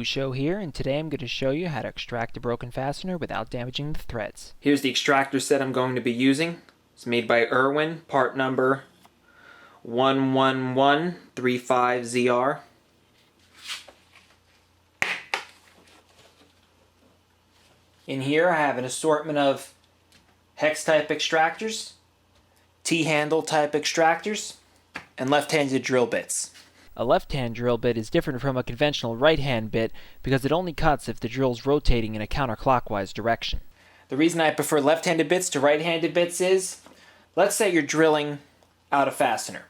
Show here, and today I'm going to show you how to extract a broken fastener without damaging the threads. Here's the extractor set I'm going to be using. It's made by Irwin, part number 11135ZR. In here I have an assortment of hex type extractors, T-handle type extractors, and left-handed drill bits. A left-hand drill bit is different from a conventional right-hand bit because it only cuts if the drill's rotating in a counterclockwise direction. The reason I prefer left-handed bits to right-handed bits is, let's say you're drilling out a fastener.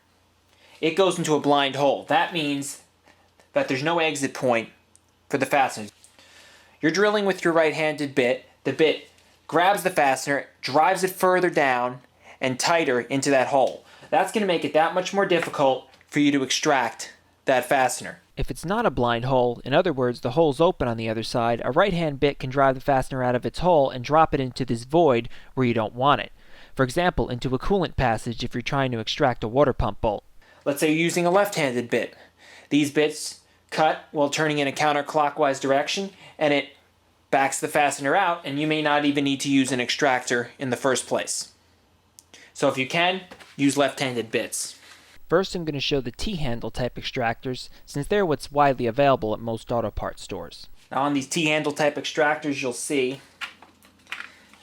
It goes into a blind hole. That means that there's no exit point for the fastener. You're drilling with your right-handed bit. The bit grabs the fastener, drives it further down and tighter into that hole. That's going to make it that much more difficult for you to extract that fastener. If it's not a blind hole, in other words, the hole's open on the other side, a right-hand bit can drive the fastener out of its hole and drop it into this void where you don't want it. For example, into a coolant passage if you're trying to extract a water pump bolt. Let's say you're using a left-handed bit. These bits cut while turning in a counterclockwise direction, and it backs the fastener out, and you may not even need to use an extractor in the first place. So if you can, use left-handed bits. First, I'm going to show the T-handle type extractors, since they're what's widely available at most auto parts stores. Now on these T-handle type extractors, you'll see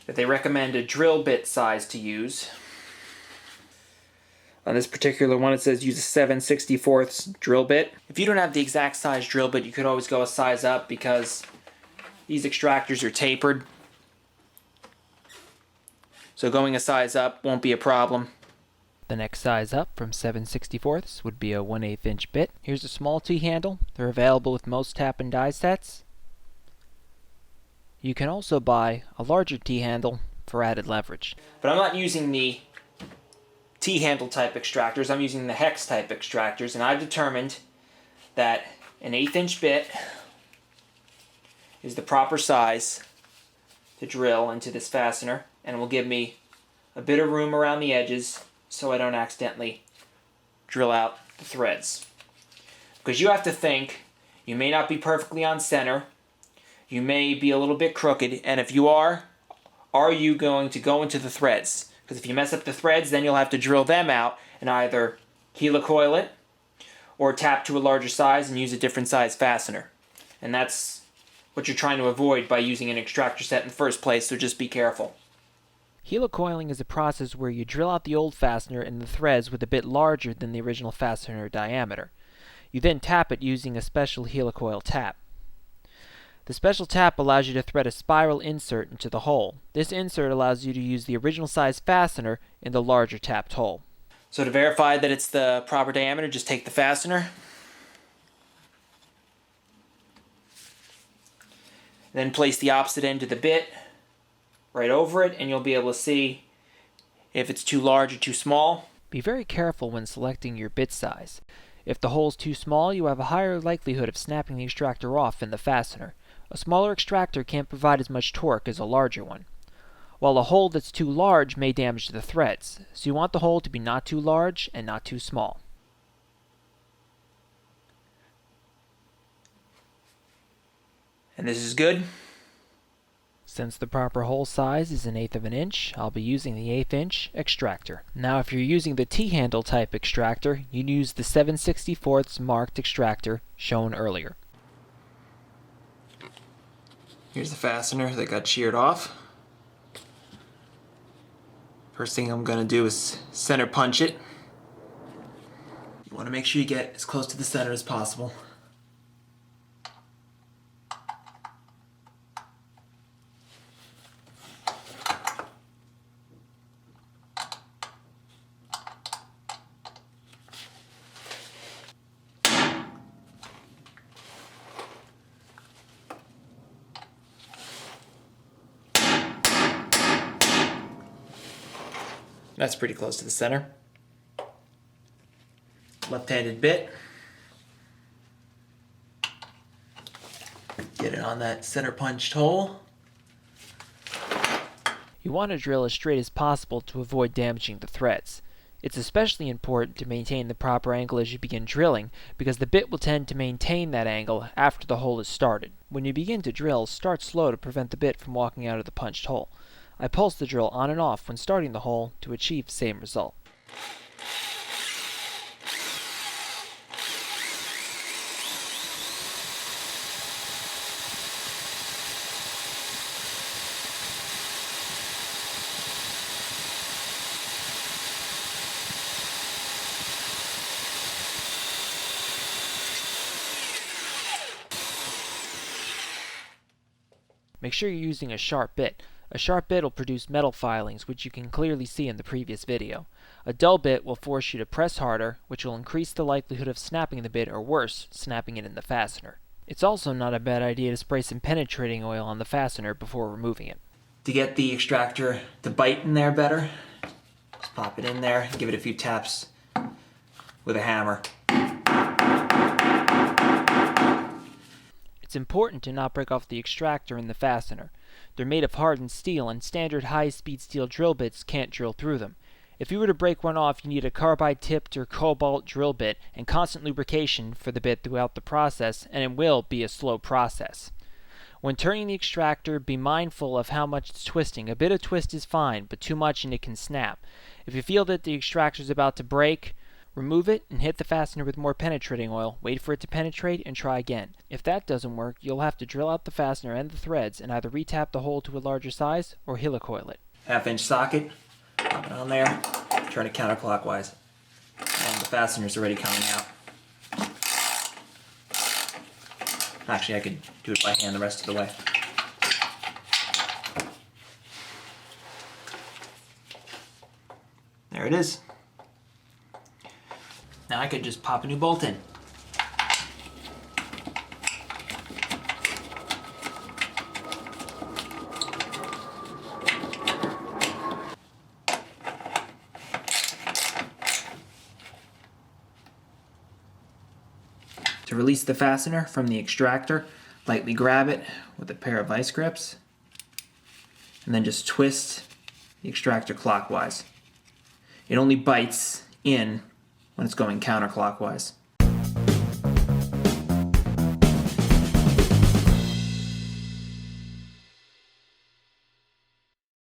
that they recommend a drill bit size to use. On this particular one, it says use a 7/64 drill bit. If you don't have the exact size drill bit, you could always go a size up because these extractors are tapered. So going a size up won't be a problem. The next size up from 7/64 would be a 1/8 inch bit. Here's a small T-handle. They're available with most tap and die sets. You can also buy a larger T-handle for added leverage. But I'm not using the T-handle type extractors, I'm using the hex type extractors, and I've determined that an 1/8 inch bit is the proper size to drill into this fastener, and will give me a bit of room around the edges so I don't accidentally drill out the threads. Because you have to think, you may not be perfectly on center, you may be a little bit crooked, and if you are you going to go into the threads? Because if you mess up the threads, then you'll have to drill them out and either helicoil it or tap to a larger size and use a different size fastener. And that's what you're trying to avoid by using an extractor set in the first place, so just be careful. Helicoiling is a process where you drill out the old fastener and the threads with a bit larger than the original fastener diameter. You then tap it using a special helicoil tap. The special tap allows you to thread a spiral insert into the hole. This insert allows you to use the original size fastener in the larger tapped hole. So to verify that it's the proper diameter, just take the fastener, then place the opposite end of the bit right over it, and you'll be able to see if it's too large or too small. Be very careful when selecting your bit size. If the hole is too small, you have a higher likelihood of snapping the extractor off in the fastener. A smaller extractor can't provide as much torque as a larger one, while a hole that's too large may damage the threads, so you want the hole to be not too large and not too small. And this is good. Since the proper hole size is 1/8 of an inch, I'll be using the 1/8 inch extractor. Now if you're using the T-handle type extractor, you'd use the 7/64 marked extractor shown earlier. Here's the fastener that got sheared off. First thing I'm going to do is center punch it. You want to make sure you get as close to the center as possible. That's pretty close to the center. Left-handed bit. Get it on that center punched hole. You want to drill as straight as possible to avoid damaging the threads. It's especially important to maintain the proper angle as you begin drilling, because the bit will tend to maintain that angle after the hole is started. When you begin to drill, start slow to prevent the bit from walking out of the punched hole. I pulse the drill on and off when starting the hole to achieve the same result. Make sure you're using a sharp bit. A sharp bit will produce metal filings, which you can clearly see in the previous video. A dull bit will force you to press harder, which will increase the likelihood of snapping the bit, or worse, snapping it in the fastener. It's also not a bad idea to spray some penetrating oil on the fastener before removing it. To get the extractor to bite in there better, just pop it in there, give it a few taps with a hammer. It's important to not break off the extractor and the fastener. They're made of hardened steel, and standard high-speed steel drill bits can't drill through them. If you were to break one off, you need a carbide-tipped or cobalt drill bit and constant lubrication for the bit throughout the process, and it will be a slow process. When turning the extractor, be mindful of how much it's twisting. A bit of twist is fine, but too much and it can snap. If you feel that the extractor is about to break, remove it and hit the fastener with more penetrating oil, wait for it to penetrate, and try again. If that doesn't work, you'll have to drill out the fastener and the threads and either retap the hole to a larger size or helicoil it. 1/2-inch socket, pop it on there, turn it counterclockwise. And the fastener's already coming out. Actually, I could do it by hand the rest of the way. There it is. Now I could just pop a new bolt in. To release the fastener from the extractor, lightly grab it with a pair of vice grips and then just twist the extractor clockwise. It only bites in when it's going counterclockwise.